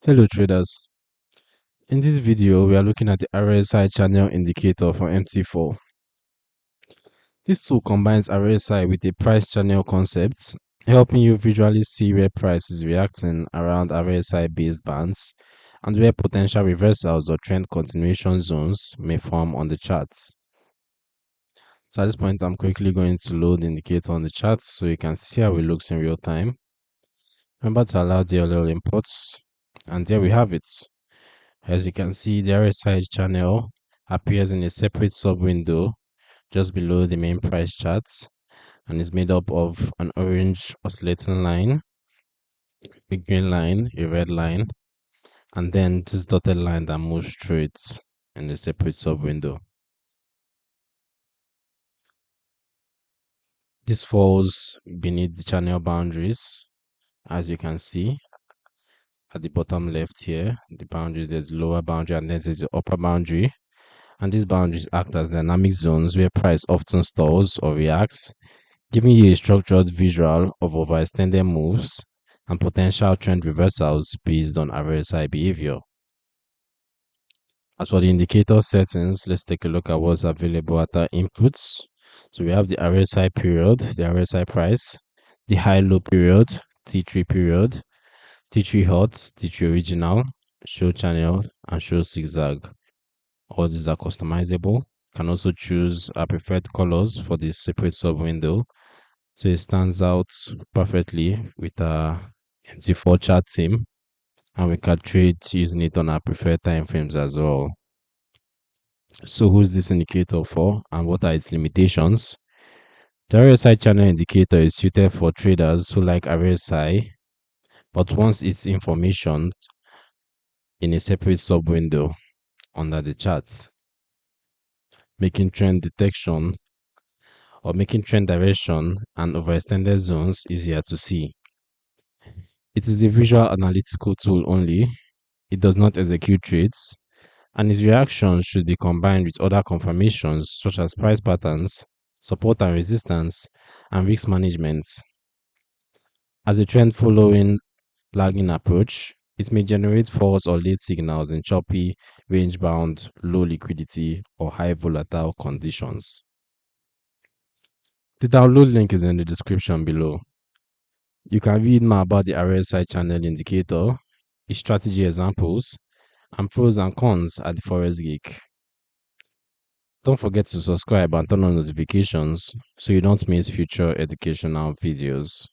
Hello traders, in this video we are looking at the RSI Channel Indicator for MT4. This tool combines RSI with a price channel concept, helping you visually see where price is reacting around RSI-based bands and where potential reversals or trend continuation zones may form on the charts. So at this point I'm quickly going to load the indicator on the chart so you can see how it looks in real time. Remember to allow DLL imports, and there we have it. As you can see, the RSI channel appears in a separate sub-window just below the main price chart and is made up of an orange oscillating line, a green line, a red line, and then this dotted line that moves through it in a separate sub-window. This falls beneath the channel boundaries, as you can see at the bottom left here. The boundaries, there's the lower boundary and then there's the upper boundary. And these boundaries act as dynamic zones where price often stalls or reacts, giving you a structured visual of overextended moves and potential trend reversals based on RSI behavior. As for the indicator settings, let's take a look at what's available at our inputs. So we have the RSI period, the RSI price, the high-low period, T3 period, T3 hot, T3 original, show channel, and show zigzag. All these are customizable. You can also choose our preferred colors for the separate sub window, so it stands out perfectly with our MT4 chart theme, and we can trade using it on our preferred time frames as well. So who's this indicator for and what are its limitations? The RSI channel indicator is suited for traders who like RSI but wants its information in a separate sub window under the charts, making trend detection or making trend direction and overextended zones easier to see. It is a visual analytical tool only. It does not execute trades, and its reactions should be combined with other confirmations such as price patterns, support and resistance, and risk management. As a trend following lagging approach, it may generate false or late signals in choppy, range-bound, low liquidity, or high volatile conditions. The download link is in the description below. You can read more about the RSI channel indicator, its strategy examples, and pros and cons at the Forex Geek. Don't forget to subscribe and turn on notifications so you don't miss future educational videos.